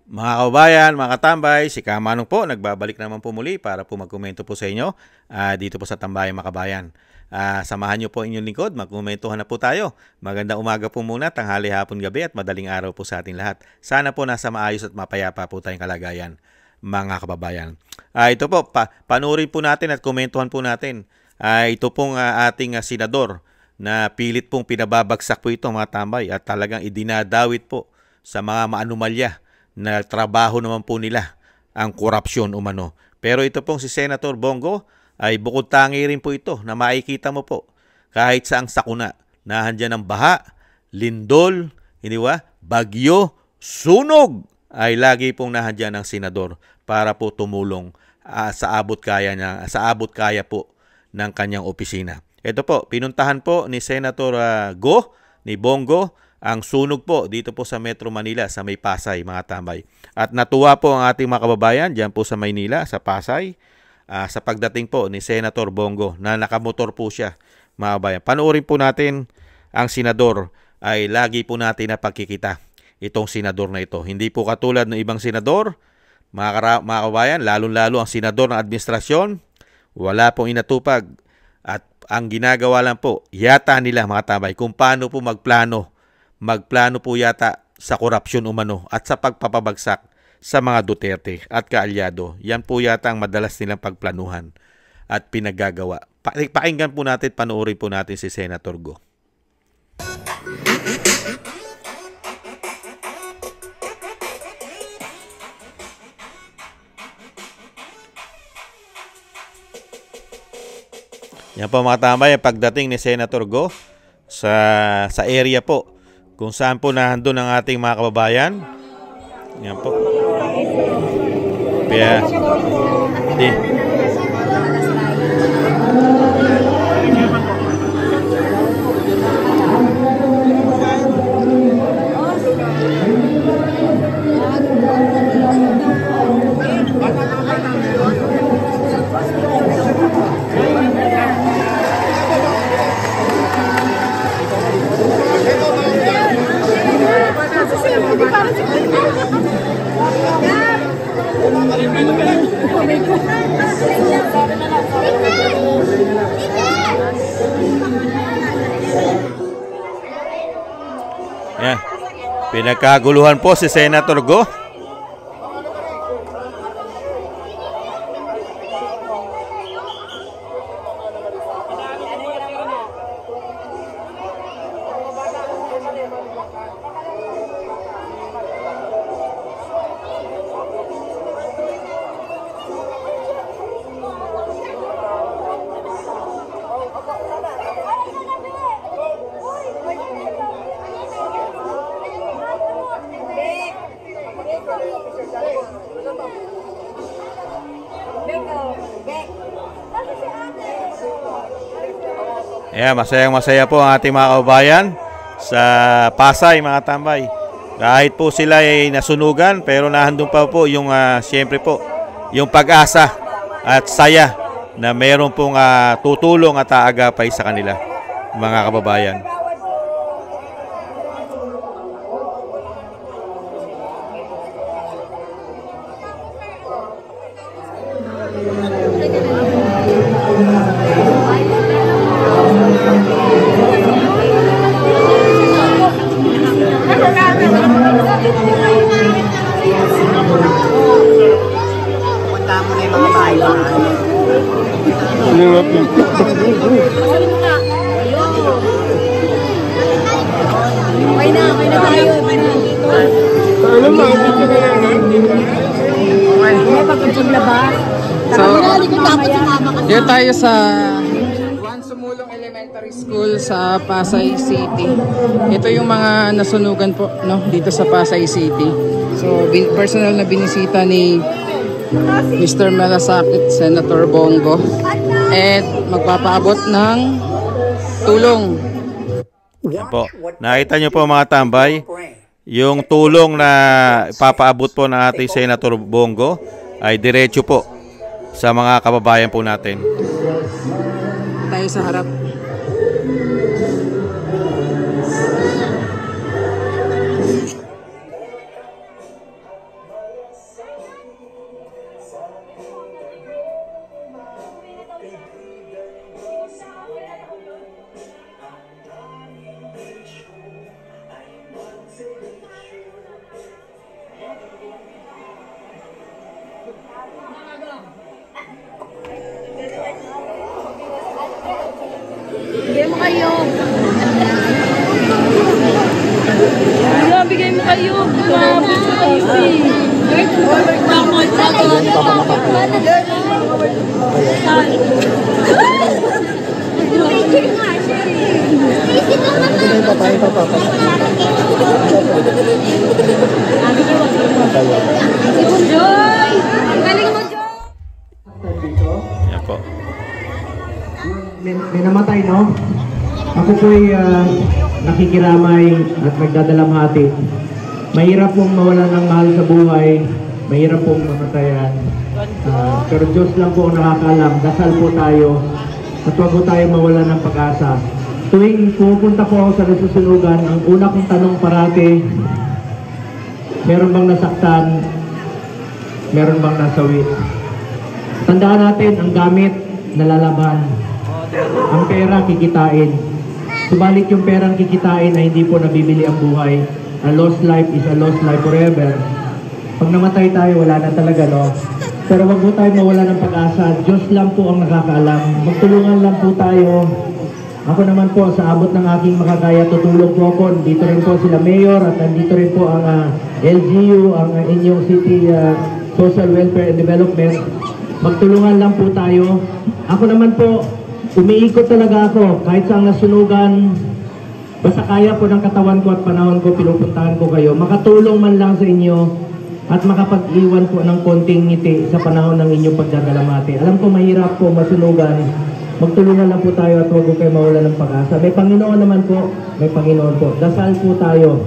Mga kababayan, mga katambay, si Kamanong po, nagbabalik naman po muli para po magkomento po sa inyo dito po sa Tambayang Makabayan. Samahan niyo po inyong lingkod, magkomentuhan na po tayo. Magandang umaga po muna, tanghali, hapon, gabi at madaling araw po sa ating lahat. Sana po nasa maayos at mapayapa po tayong kalagayan, mga kababayan. Ito po, panurin po natin at komentuhan po natin. Ito pong ating senador na pilit pong pinababagsak po ito mga tambay at talagang idinadawit po sa mga maanumalya na trabaho naman po nila ang korupsyon umano. Pero ito pong si Senator Bongo ay bukod tangi rin po ito na makikita mo po kahit saang sakuna. Nahandyan ang baha, lindol, hindi ba? Bagyo, sunog ay lagi pong nahandyan ang senador para po tumulong sa abot kaya po ng kanyang opisina. Ito po, pinuntahan po ni Senator ni Bongo ang sunog po dito po sa Metro Manila sa may Pasay, mga tambay. At natuwa po ang ating mga kababayan dyan po sa Maynila, sa Pasay, sa pagdating po ni Senator Bongo na nakamotor po siya, mga kababayan. Panoorin po natin ang senador ay lagi po natin na pagkikita itong senador na ito. Hindi po katulad ng ibang senador, mga kababayan, lalong-lalo ang senador ng administrasyon, wala pong inatupag. At ang ginagawa lang po, yata nila mga tambay, kung paano po magplano po yata sa korupsyon umano at sa pagpapabagsak sa mga Duterte at kaalyado. Yan po yata ang madalas nilang pagplanuhan at pinagagawa. Pakinggan po natin, panoorin po natin si Senator Go. Yan po mga tambay, pagdating ni Senator Go sa area po kung saan po nandun ang ating mga kababayan. Yan po. Kaya, yan. Pinagkaguluhan po si Senator Go. Yeah, masayang-masaya po ang ating mga kababayan sa Pasay, mga tambay. Kahit po sila ay nasunugan, pero nahandun pa po yung siyempre po, yung pag-asa at saya na meron pong tutulong at aagapay sa kanila, mga kababayan. Dito tayo sa Juan Sumulong Elementary School sa Pasay City. Ito yung mga nasunugan po, no, dito sa Pasay City. So, personal na binisita ni Mr. Malasakit, Senator Bongo, at magpapaabot ng tulong. Yan po. Nakita nyo po mga tambay, yung tulong na ipapaabot po ng ating Senator Bongo ay diretso po sa mga kababayan po natin. Tayo sa harap. Bigay mo kayo. Wala, bigay mo kayo. Mabot sa kayo eh. Joy! Ang galing mo, Joy! Yan po. May namatay, no? Ako po'y nakikiramay at nagdadalamhati. Mahirap pong mawalan ng mahal sa buhay. Mahirap pong mamatayan. Pero Diyos lang po ang nakakaalam. Dasal po tayo at huwag po tayo mawalan ng pag-asa. Tuwing pupunta po ako sa nasusunugan, ang una kong tanong parati, meron bang nasaktan? Meron bang nasawi? Tandaan natin, ang gamit, nalalaban. Ang pera, kikitain. Subalit yung perang kikitain ay hindi po nabibili ang buhay. A lost life is a lost life forever. Pag namatay tayo, wala na talaga, no? Pero wag po tayo mawala ng pag-asa. Diyos lang po ang nakakaalam. Magtulungan lang po tayo. Ako naman po, sa abot ng aking makakaya, tutulong po ako. Dito rin po sila Mayor at nandito rin po ang LGU, ang inyong City Social Welfare and Development. Magtulungan lang po tayo. Ako naman po, umiikot talaga ako. Kahit sa nasunugan, basta kaya po ng katawan ko at panahon ko, pinupuntahan ko kayo. Makatulong man lang sa inyo at makapag-iwan po ng konting ngiti sa panahon ng inyong pagdadalamati. Alam ko mahirap po masunugan. Magtulungan lang po tayo at huwag po kayo mawala ng pag-asa. May Panginoon naman po. May Panginoon po. Dasal po tayo.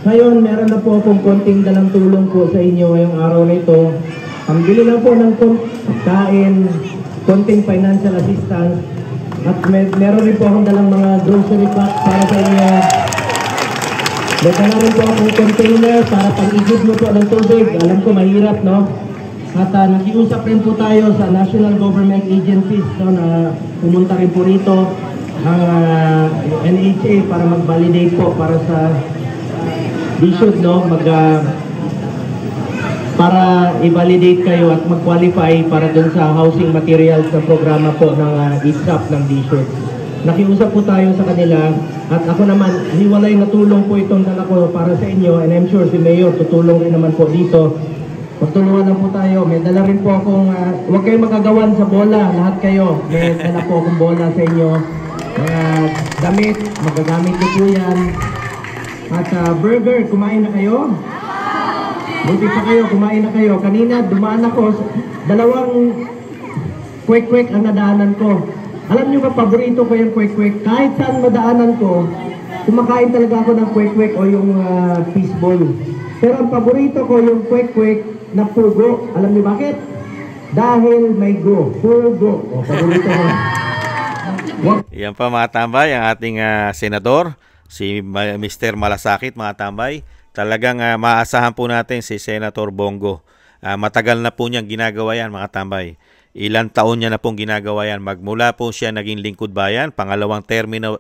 Ngayon, meron na po akong konting dalang tulong po sa inyo ngayong araw na ito. Ang bili lang po ng kain, konting financial assistance, at meron rin po akong dalang mga grocery pack para sa inyo. May dala rin po akong container para pag-igib mo po ng tubig. Alam ko mahirap, no? At nakiusap rin po tayo sa national government agencies, no, na pumunta rin po rito ang NHA para mag-validate po para sa DSUD, no? Para i-validate kayo at mag-qualify para dun sa housing materials na programa po ng ISAP ng DSUD. Nakiusap po tayo sa kanila at ako naman, hiwalay na tulong po itong dala ko para sa inyo and I'm sure si Mayor tutulong rin naman po dito. Magtulungan lang po tayo. May dala rin po akong, huwag kayong magagawan sa bola, lahat kayo. May dala po akong bola sa inyo. Mga damit, magagamit ko po yan. At burger, kumain na kayo? Buti pa kayo, kumain na kayo. Kanina, dumaan ako, dalawang kwek-kwek ang nadaanan ko. Alam nyo ba, paborito ko yung kwek-kwek. Kahit saan madaanan ko, kumakain talaga ako ng kwek-kwek o yung fishball. Pero ang paborito ko yung kwek-kwek na pugo. Alam niyo bakit? Dahil may go. Pugo. O, paborito ko. Yan pa mga tambay, ang ating senador, si Mr. Malasakit mga tambay. Talagang maasahan po natin si Senator Bongo. Matagal na po niyang ginagawa yan mga tambay. Ilang taon niya na pong ginagawa yan. Magmula po siya naging lingkod bayan, pangalawang termino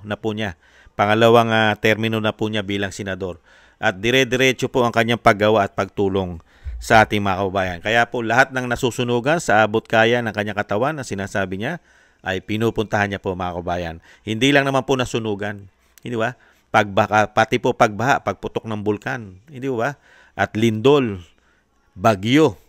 na po niya. Pangalawang termino na po niya bilang senador. At dire-diretso po ang kanyang paggawa at pagtulong sa ating mga kababayan. Kaya po lahat ng nasusunugan sa abot kaya ng kanyang katawan na sinasabi niya ay pinupuntahan niya po mga kababayan. Hindi lang naman po nasunugan. Hindi ba? Pati po pagbaha, pagputok ng bulkan. Hindi ba? At lindol, bagyo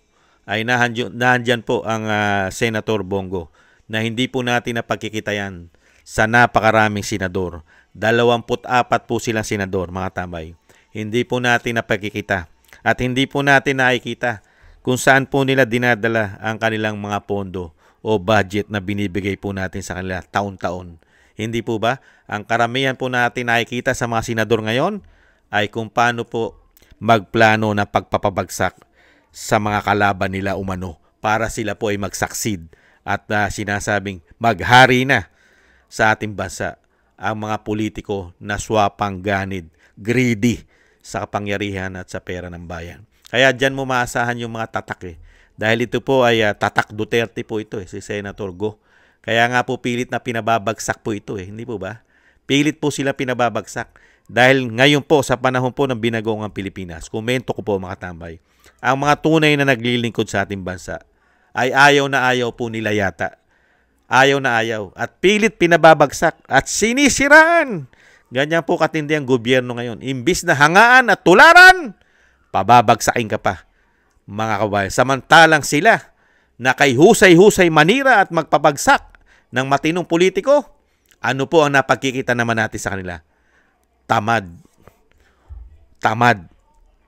ay nahandyan po ang Senator Bongo na hindi po natin napagkikitayan sa napakaraming senador. 24 po silang senador mga tambay. Hindi po natin napagkikita at hindi po natin nakikita kung saan po nila dinadala ang kanilang mga pondo o budget na binibigay po natin sa kanila taon-taon. Hindi po ba? Ang karamihan po natin nakikita sa mga senador ngayon ay kung paano po magplano ng pagpapabagsak sa mga kalaban nila umano para sila po ay mag-succeed at sinasabing maghari na sa ating bansa ang mga politiko na swapang ganid, greedy sa kapangyarihan at sa pera ng bayan. Kaya dyan mo maasahan yung mga tatak Dahil ito po ay tatak Duterte po ito si Senator Go. Kaya nga po pilit na pinababagsak po ito hindi po ba? Pilit po sila pinababagsak. Dahil ngayon po sa panahon po ng binagoong Pilipinas, komento ko po mga tambay, ang mga tunay na naglilingkod sa ating bansa ay ayaw na ayaw po nila yata. Ayaw na ayaw. At pilit pinababagsak at sinisiraan. Ganyan po katindi ang gobyerno ngayon. Imbis na hangaan at tularan, pababagsakin ka pa, mga kabayan. Samantalang sila na kay husay-husay manira at magpabagsak ng matinong politiko, ano po ang napagkikita naman natin sa kanila? Tamad. Tamad.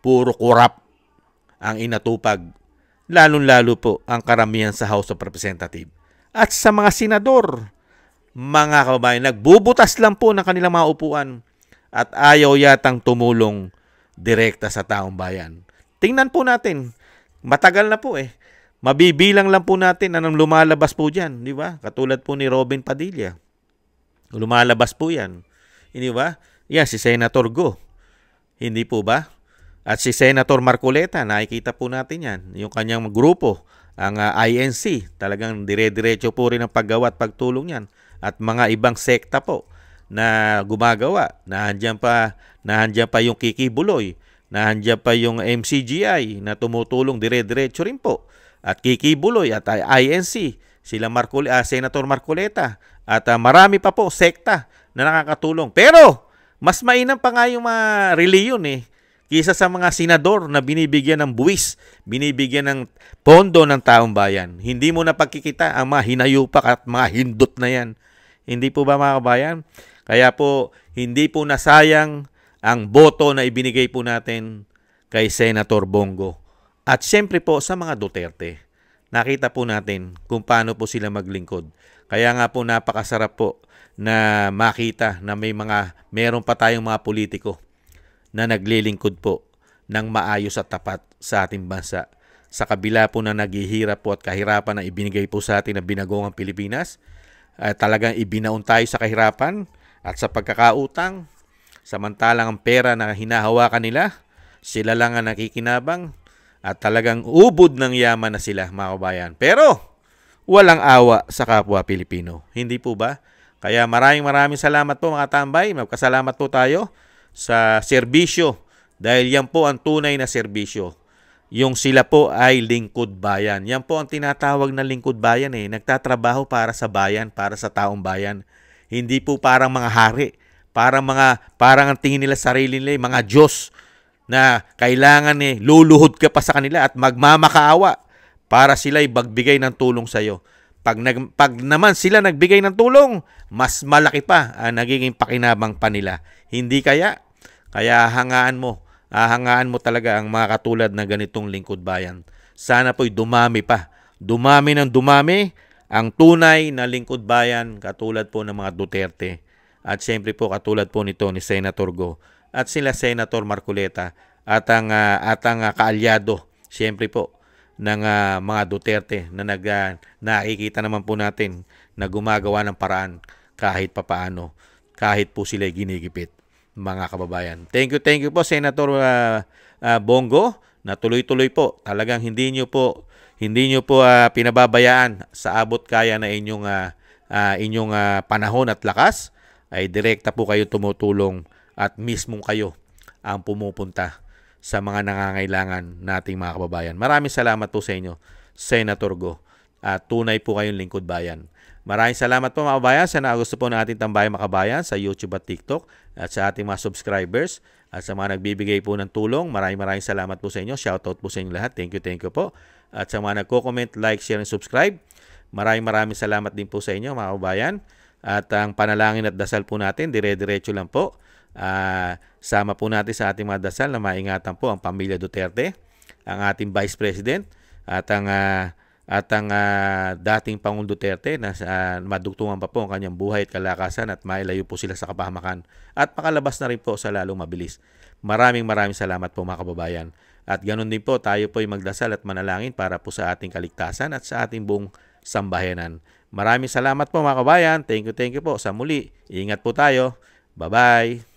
Puro kurap ang inatupag. Lalong-lalo po ang karamihan sa House of Representatives. At sa mga senador, mga kababayan, nagbubutas lang po ng kanilang mga upuan at ayaw yatang tumulong direkta sa taong bayan. Tingnan po natin, matagal na po eh. Mabibilang lang po natin anong lumalabas po dyan, di ba? Katulad po ni Robin Padilla. Lumalabas po yan. Hindi ba? Yan, si Senator Go. Hindi po ba? At si Senator Marcoleta, nakikita po natin yan. Yung kanyang grupo, ang INC, talagang dire-diretso po rin ang paggawa at pagtulong yan. At mga ibang sekta po na gumagawa. Nahandyan pa yung Kiki Buloy. Nahandyan pa yung MCGI na tumutulong dire-diretso rin po. At Kiki Buloy at INC, sila Senator Marcoleta. At marami pa po sekta na nakakatulong. Pero mas mainam pa nga yung mga reliyon kisa sa mga senador na binibigyan ng buwis, binibigyan ng pondo ng taong bayan. Hindi mo na pagkikita ang mga hinayupak at mga hindot na yan. Hindi po ba mga kabayan? Kaya po, hindi po nasayang ang boto na ibinigay po natin kay Senator Bongo. At siyempre po sa mga Duterte. Nakita po natin kung paano po sila maglingkod. Kaya nga po napakasarap po na makita na meron pa tayong mga politiko na naglilingkod po ng maayos at tapat sa ating bansa. Sa kabila po na naghihirap po at kahirapan na ibinigay po sa atin na binagongang Pilipinas, talagang ibinaon tayo sa kahirapan at sa pagkakautang. Samantalang ang pera na hinahawakan nila, sila lang ang nakikinabang at talagang ubod ng yaman na sila, mga kabayan. Pero walang awa sa kapwa Pilipino. Hindi po ba? Kaya maraming salamat po mga tambay. Magkasalamat po tayo sa serbisyo dahil yan po ang tunay na serbisyo. Yung sila po ay lingkod bayan. Yan po ang tinatawag na lingkod bayan Nagtatrabaho para sa bayan, para sa taong bayan. Hindi po parang mga hari, parang ang tingin nila sarili nila mga Diyos na kailangan luluhod ka pa sa kanila at magmamakaawa para sila'y magbigay ng tulong sa iyo. Pag naman sila nagbigay ng tulong, mas malaki pa ang nagiging pakinabang pa nila. Hindi kaya hangaan mo talaga ang mga katulad na ganitong lingkod bayan. Sana po'y dumami pa. Dumami ng dumami ang tunay na lingkod bayan katulad po ng mga Duterte. At siyempre po katulad po nito ni Senator Go at sila Senator Marcoleta at ang kaalyado siyempre po ng mga Duterte na nakikita naman po natin na gumagawa ng paraan kahit papaano, kahit po sila ginigipit, mga kababayan. Thank you po Senator Bongo na tuloy-tuloy po. Talagang hindi nyo po pinababayaan sa abot kaya na inyong panahon at lakas ay direkta po kayo tumutulong at mismong kayo ang pumupunta sa mga nangangailangan nating mga kababayan. Maraming salamat po sa inyo, Senator Go. Tunay po kayong lingkod bayan. Maraming salamat po mga kababayan. Sana gusto po natin tambayan mga kabayan sa YouTube at TikTok at sa ating mga subscribers at sa mga nagbibigay po ng tulong. Maraming salamat po sa inyo. Shoutout po sa inyo lahat. Thank you po. At sa mga nagko-comment, like, share, and subscribe. Maraming salamat din po sa inyo mga kababayan. At ang panalangin at dasal po natin, dire-diretso lang po. Sama po natin sa ating mga dasal na maingatan po ang pamilya Duterte, ang ating Vice President at ang dating Pangulong Duterte na madugtungan pa po ang kanyang buhay at kalakasan at mailayo po sila sa kapahamakan at makalabas na rin po sa lalong mabilis. Maraming salamat po mga kababayan. At ganoon din po tayo po ay magdasal at manalangin para po sa ating kaligtasan at sa ating buong sambayanan. Maraming salamat po mga kababayan. Thank you po. Sa muli, ingat po tayo. Bye-bye.